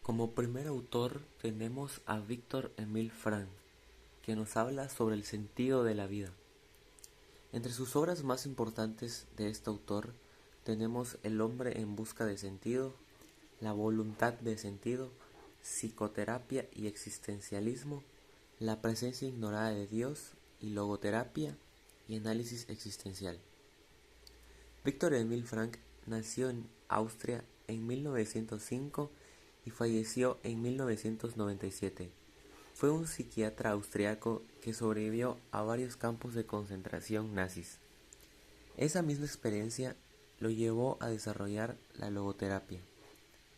Como primer autor tenemos a Viktor Emil Frankl, que nos habla sobre el sentido de la vida. Entre sus obras más importantes de este autor tenemos El hombre en busca de sentido, La voluntad de sentido, Psicoterapia y existencialismo, La presencia ignorada de Dios y logoterapia y análisis existencial. Viktor Emil Frankl nació en Austria en 1905 y falleció en 1997. Fue un psiquiatra austriaco que sobrevivió a varios campos de concentración nazis. Esa misma experiencia lo llevó a desarrollar la logoterapia,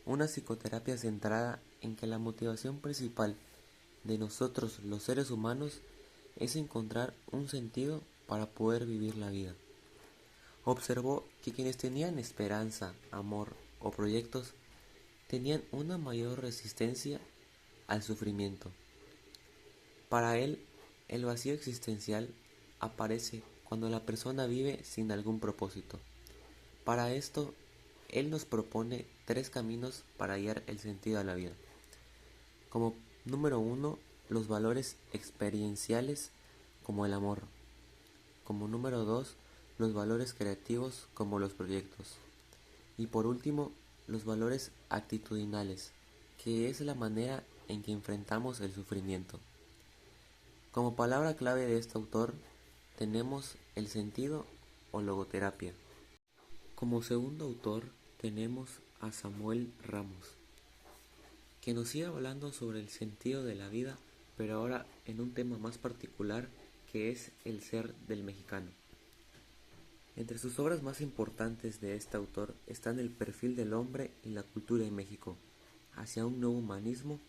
una psicoterapia centrada en que la motivación principal de nosotros los seres humanos es encontrar un sentido para poder vivir la vida. Observó que quienes tenían esperanza, amor o proyectos tenían una mayor resistencia al sufrimiento. Para él, el vacío existencial aparece cuando la persona vive sin algún propósito. Para esto, él nos propone 3 caminos para hallar el sentido a la vida. Como número 1, los valores experienciales como el amor. Como número 2, los valores creativos como los proyectos. Y por último, los valores actitudinales, que es la manera en que enfrentamos el sufrimiento. Como palabra clave de este autor tenemos el sentido o logoterapia. Como segundo autor tenemos a Samuel Ramos, que nos sigue hablando sobre el sentido de la vida, pero ahora en un tema más particular que es el ser del mexicano. Entre sus obras más importantes de este autor están El perfil del hombre y la cultura en México, Hacia un nuevo humanismo,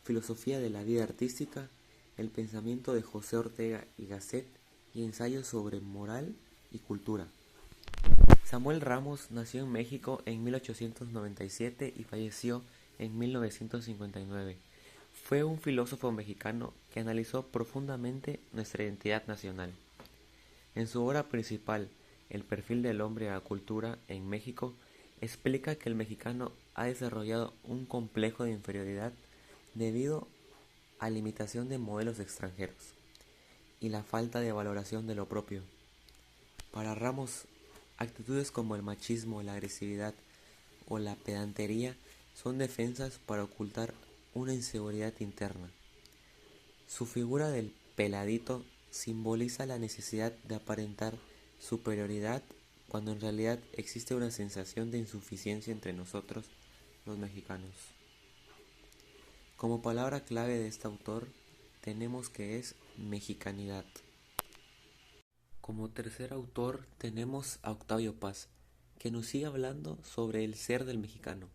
Filosofía de la vida artística, El pensamiento de José Ortega y Gasset y ensayos sobre moral y cultura. Samuel Ramos nació en México en 1897 y falleció en 1959. Fue un filósofo mexicano que analizó profundamente nuestra identidad nacional. En su obra principal, El perfil del hombre a la cultura en México, explica que el mexicano ha desarrollado un complejo de inferioridad debido a la imitación de modelos extranjeros y la falta de valoración de lo propio. Para Ramos, actitudes como el machismo, la agresividad o la pedantería son defensas para ocultar una inseguridad interna. Su figura del peladito simboliza la necesidad de aparentar superioridad cuando en realidad existe una sensación de insuficiencia entre nosotros, los mexicanos. Como palabra clave de este autor tenemos que es mexicanidad. Como tercer autor tenemos a Octavio Paz, que nos sigue hablando sobre el ser del mexicano.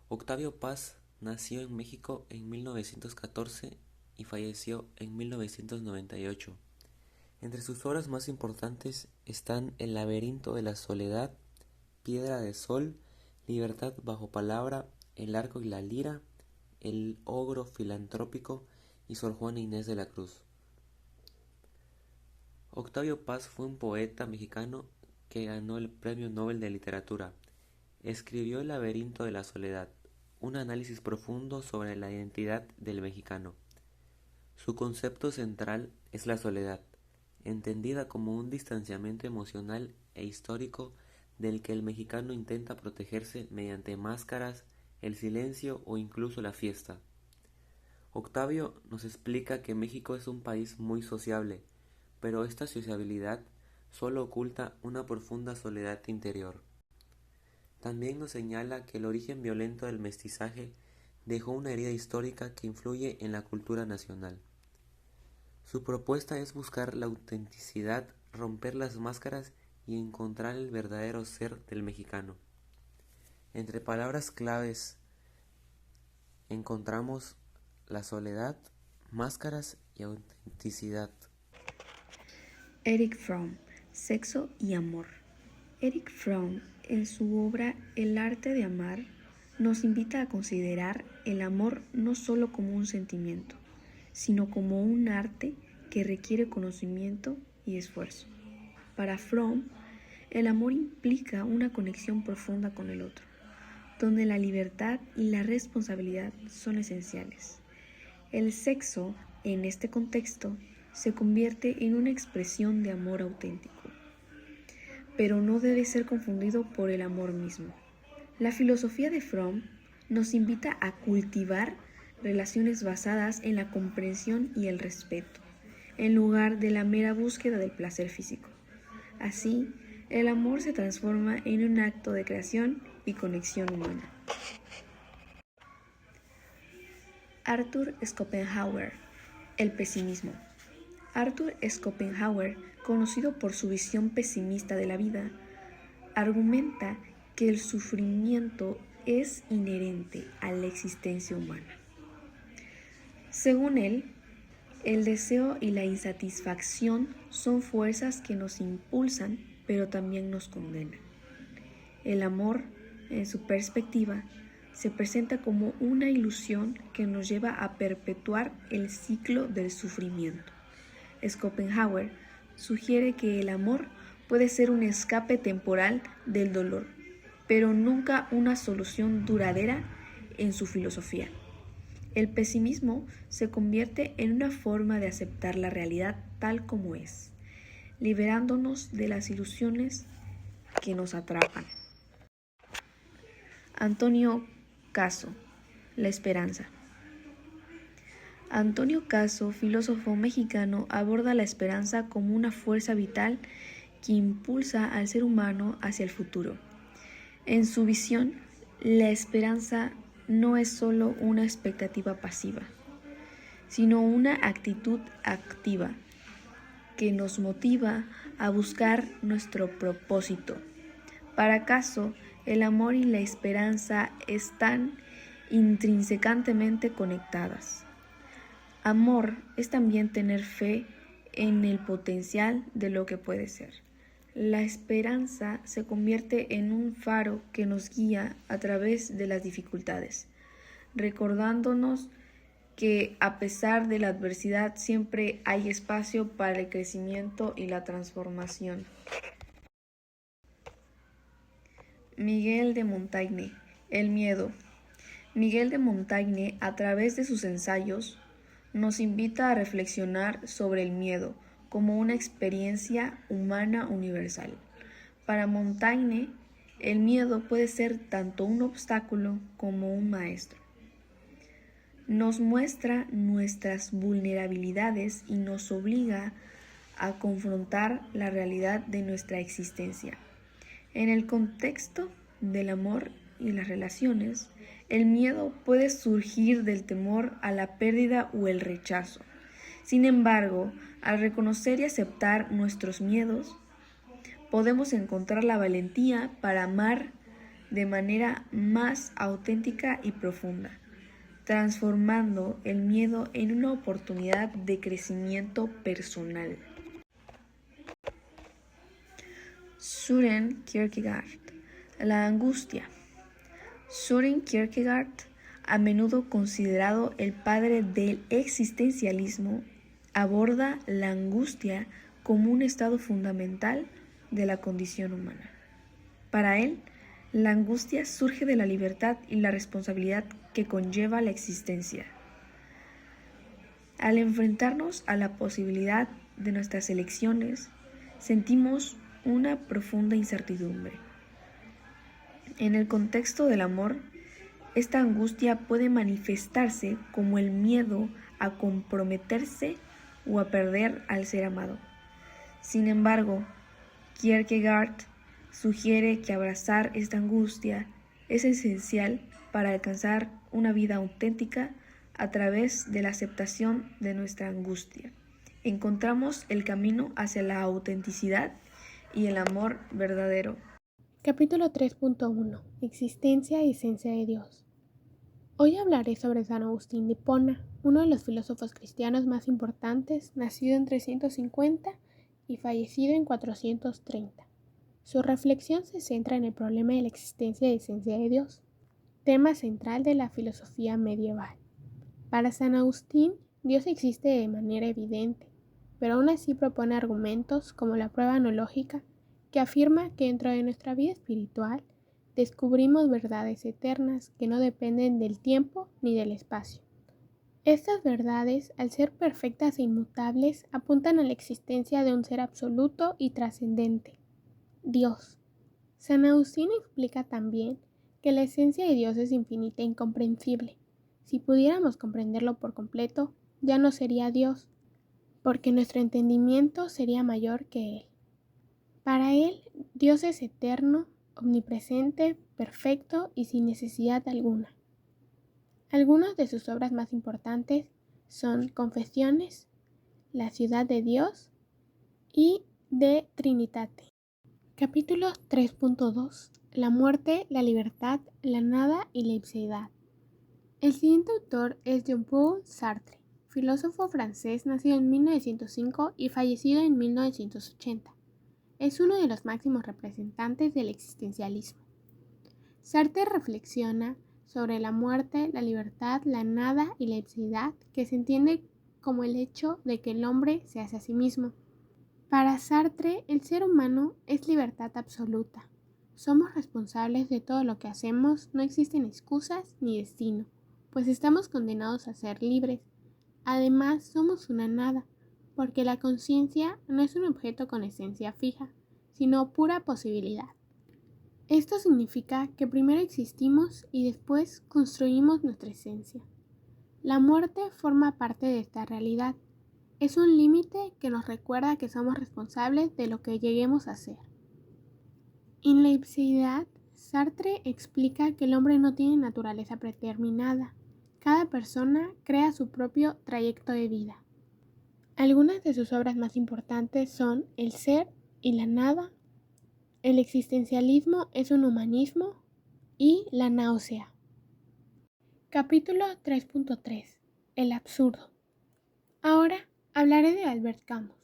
Octavio Paz nació en México en 1914 y falleció en 1998. Entre sus obras más importantes están El laberinto de la soledad, Piedra de sol, Libertad bajo palabra, El arco y la lira, El ogro filantrópico y Sor Juana Inés de la Cruz. Octavio Paz fue un poeta mexicano que ganó el Premio Nobel de Literatura. Escribió El laberinto de la soledad, un análisis profundo sobre la identidad del mexicano. Su concepto central es la soledad, entendida como un distanciamiento emocional e histórico del que el mexicano intenta protegerse mediante máscaras, el silencio o incluso la fiesta. Octavio nos explica que México es un país muy sociable, pero esta sociabilidad solo oculta una profunda soledad interior. También nos señala que el origen violento del mestizaje dejó una herida histórica que influye en la cultura nacional. Su propuesta es buscar la autenticidad, romper las máscaras y encontrar el verdadero ser del mexicano. Entre palabras claves encontramos la soledad, máscaras y autenticidad. Erich Fromm, Sexo y amor. Erich Fromm, en su obra El arte de amar, nos invita a considerar el amor no solo como un sentimiento, sino como un arte que requiere conocimiento y esfuerzo. Para Fromm, el amor implica una conexión profunda con el otro, donde la libertad y la responsabilidad son esenciales. El sexo, en este contexto, se convierte en una expresión de amor auténtico, pero no debe ser confundido por el amor mismo. La filosofía de Fromm nos invita a cultivar relaciones basadas en la comprensión y el respeto, en lugar de la mera búsqueda del placer físico. Así, el amor se transforma en un acto de creación y conexión humana. Arthur Schopenhauer, el pesimismo. Arthur Schopenhauer, conocido por su visión pesimista de la vida, argumenta que el sufrimiento es inherente a la existencia humana. Según él, el deseo y la insatisfacción son fuerzas que nos impulsan, pero también nos condenan. El amor, en su perspectiva, se presenta como una ilusión que nos lleva a perpetuar el ciclo del sufrimiento. Schopenhauer sugiere que el amor puede ser un escape temporal del dolor, pero nunca una solución duradera en su filosofía. El pesimismo se convierte en una forma de aceptar la realidad tal como es, liberándonos de las ilusiones que nos atrapan. Antonio Caso, la esperanza. Antonio Caso, filósofo mexicano, aborda la esperanza como una fuerza vital que impulsa al ser humano hacia el futuro. En su visión, la esperanza no es solo una expectativa pasiva, sino una actitud activa que nos motiva a buscar nuestro propósito. Para Caso, el amor y la esperanza están intrínsecamente conectadas. Amor es también tener fe en el potencial de lo que puede ser. La esperanza se convierte en un faro que nos guía a través de las dificultades, recordándonos que a pesar de la adversidad siempre hay espacio para el crecimiento y la transformación. Miguel de Montaigne, el miedo. Miguel de Montaigne, a través de sus ensayos, nos invita a reflexionar sobre el miedo como una experiencia humana universal. Para Montaigne, el miedo puede ser tanto un obstáculo como un maestro. Nos muestra nuestras vulnerabilidades y nos obliga a confrontar la realidad de nuestra existencia. En el contexto del amor y las relaciones, el miedo puede surgir del temor a la pérdida o el rechazo. Sin embargo, al reconocer y aceptar nuestros miedos, podemos encontrar la valentía para amar de manera más auténtica y profunda, transformando el miedo en una oportunidad de crecimiento personal. Søren Kierkegaard, la angustia. Søren Kierkegaard, a menudo considerado el padre del existencialismo, aborda la angustia como un estado fundamental de la condición humana. Para él, la angustia surge de la libertad y la responsabilidad que conlleva la existencia. Al enfrentarnos a la posibilidad de nuestras elecciones, sentimos una profunda incertidumbre. En el contexto del amor, esta angustia puede manifestarse como el miedo a comprometerse o a perder al ser amado. Sin embargo, Kierkegaard sugiere que abrazar esta angustia es esencial para alcanzar una vida auténtica a través de la aceptación de nuestra angustia. Encontramos el camino hacia la autenticidad y el amor verdadero. Capítulo 3.1. Existencia y esencia de Dios. Hoy hablaré sobre San Agustín de Hipona, uno de los filósofos cristianos más importantes, nacido en 350 y fallecido en 430. Su reflexión se centra en el problema de la existencia y esencia de Dios, tema central de la filosofía medieval. Para San Agustín, Dios existe de manera evidente, pero aún así propone argumentos como la prueba no lógica, que afirma que dentro de nuestra vida espiritual descubrimos verdades eternas que no dependen del tiempo ni del espacio. Estas verdades, al ser perfectas e inmutables, apuntan a la existencia de un ser absoluto y trascendente, Dios. San Agustín explica también que la esencia de Dios es infinita e incomprensible. Si pudiéramos comprenderlo por completo, ya no sería Dios, porque nuestro entendimiento sería mayor que Él. Para Él, Dios es eterno, omnipresente, perfecto y sin necesidad alguna. Algunas de sus obras más importantes son Confesiones, La ciudad de Dios y De Trinitate. Capítulo 3.2. La muerte, la libertad, la nada y la ipseidad. El siguiente autor es Jean-Paul Sartre, filósofo francés nacido en 1905 y fallecido en 1980. Es uno de los máximos representantes del existencialismo. Sartre reflexiona sobre la muerte, la libertad, la nada y la ipseidad, que se entiende como el hecho de que el hombre se hace a sí mismo. Para Sartre, el ser humano es libertad absoluta. Somos responsables de todo lo que hacemos, no existen excusas ni destino, pues estamos condenados a ser libres. Además, somos una nada, porque la conciencia no es un objeto con esencia fija, sino pura posibilidad. Esto significa que primero existimos y después construimos nuestra esencia. La muerte forma parte de esta realidad. Es un límite que nos recuerda que somos responsables de lo que lleguemos a ser. En la ipseidad, Sartre explica que el hombre no tiene naturaleza predeterminada. Cada persona crea su propio trayecto de vida. Algunas de sus obras más importantes son El ser y la nada, El existencialismo es un humanismo y La náusea. Capítulo 3.3. El absurdo. Ahora hablaré de Albert Camus,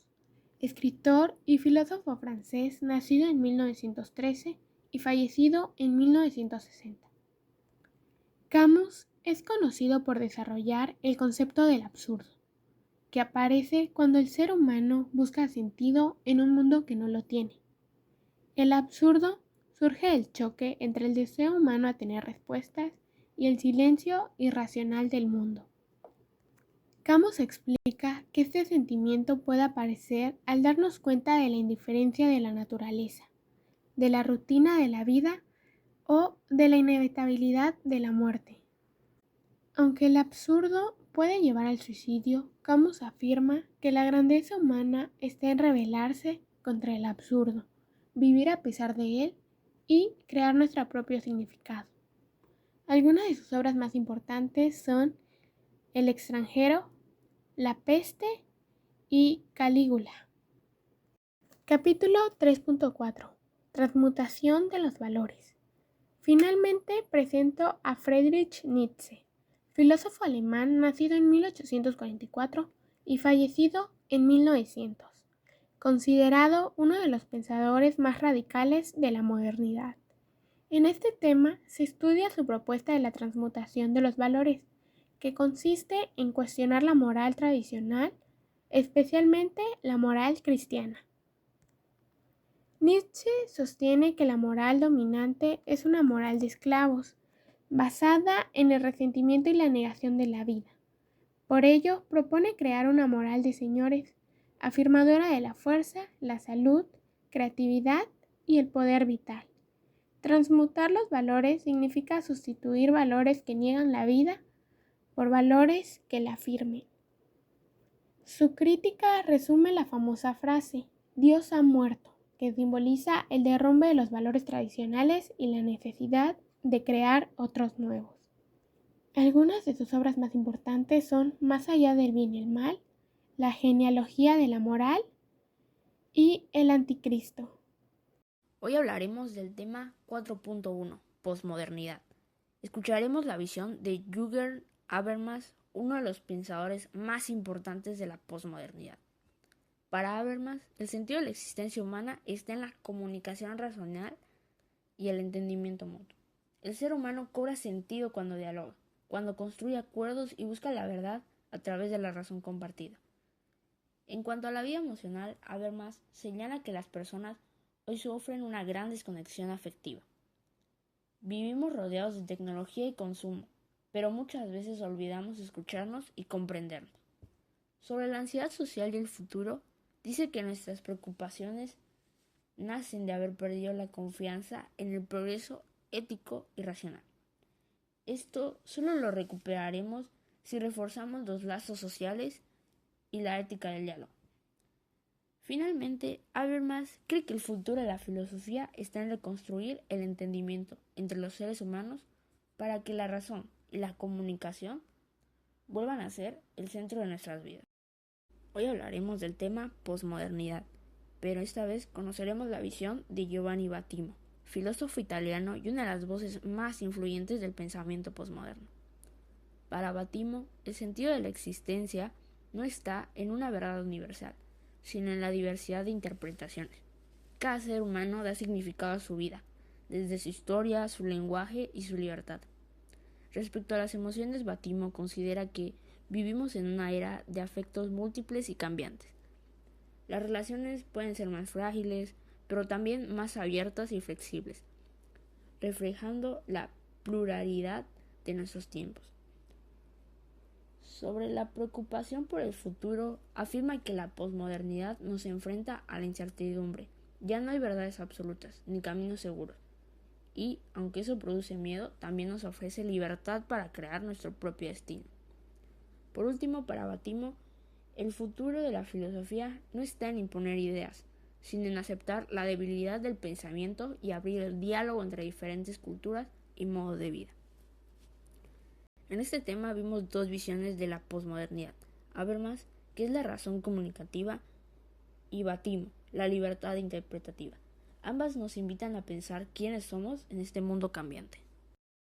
escritor y filósofo francés nacido en 1913 y fallecido en 1960. Camus es conocido por desarrollar el concepto del absurdo, que aparece cuando el ser humano busca sentido en un mundo que no lo tiene. El absurdo surge del choque entre el deseo humano a tener respuestas y el silencio irracional del mundo. Camus explica que este sentimiento puede aparecer al darnos cuenta de la indiferencia de la naturaleza, de la rutina de la vida o de la inevitabilidad de la muerte. Aunque el absurdo puede llevar al suicidio, Camus afirma que la grandeza humana está en rebelarse contra el absurdo, vivir a pesar de él y crear nuestro propio significado. Algunas de sus obras más importantes son El extranjero, La peste y Calígula. Capítulo 3.4. Transmutación de los valores. Finalmente presento a Friedrich Nietzsche, filósofo alemán nacido en 1844 y fallecido en 1900, considerado uno de los pensadores más radicales de la modernidad. En este tema se estudia su propuesta de la transmutación de los valores, que consiste en cuestionar la moral tradicional, especialmente la moral cristiana. Nietzsche sostiene que la moral dominante es una moral de esclavos, basada en el resentimiento y la negación de la vida. Por ello, propone crear una moral de señores, afirmadora de la fuerza, la salud, creatividad y el poder vital. Transmutar los valores significa sustituir valores que niegan la vida por valores que la afirmen. Su crítica resume la famosa frase, Dios ha muerto, que simboliza el derrumbe de los valores tradicionales y la necesidad de crear otros nuevos. Algunas de sus obras más importantes son Más allá del bien y el mal, La genealogía de la moral y El anticristo. Hoy hablaremos del tema 4.1, posmodernidad. Escucharemos la visión de Jürgen Habermas, uno de los pensadores más importantes de la posmodernidad. Para Habermas, el sentido de la existencia humana está en la comunicación racional y el entendimiento mutuo. El ser humano cobra sentido cuando dialoga, cuando construye acuerdos y busca la verdad a través de la razón compartida. En cuanto a la vida emocional, Habermas señala que las personas hoy sufren una gran desconexión afectiva. Vivimos rodeados de tecnología y consumo, pero muchas veces olvidamos escucharnos y comprendernos. Sobre la ansiedad social y el futuro, dice que nuestras preocupaciones nacen de haber perdido la confianza en el progreso ético y racional. Esto solo lo recuperaremos si reforzamos los lazos sociales y la ética del diálogo. Finalmente, Habermas cree que el futuro de la filosofía está en reconstruir el entendimiento entre los seres humanos para que la razón y la comunicación vuelvan a ser el centro de nuestras vidas. Hoy hablaremos del tema posmodernidad, pero esta vez conoceremos la visión de Giovanni Battimo, filósofo italiano y una de las voces más influyentes del pensamiento posmoderno. Para Battimo, el sentido de la existencia no está en una verdad universal, sino en la diversidad de interpretaciones. Cada ser humano da significado a su vida, desde su historia, su lenguaje y su libertad. Respecto a las emociones, Battimo considera que vivimos en una era de afectos múltiples y cambiantes. Las relaciones pueden ser más frágiles, pero también más abiertas y flexibles, reflejando la pluralidad de nuestros tiempos. Sobre la preocupación por el futuro, afirma que la posmodernidad nos enfrenta a la incertidumbre. Ya no hay verdades absolutas, ni caminos seguros. Y, aunque eso produce miedo, también nos ofrece libertad para crear nuestro propio destino. Por último, para Battimo, el futuro de la filosofía no está en imponer ideas, sino en aceptar la debilidad del pensamiento y abrir el diálogo entre diferentes culturas y modos de vida. En este tema vimos dos visiones de la posmodernidad: Habermas, que es la razón comunicativa, y Battimo, la libertad interpretativa. Ambas nos invitan a pensar quiénes somos en este mundo cambiante.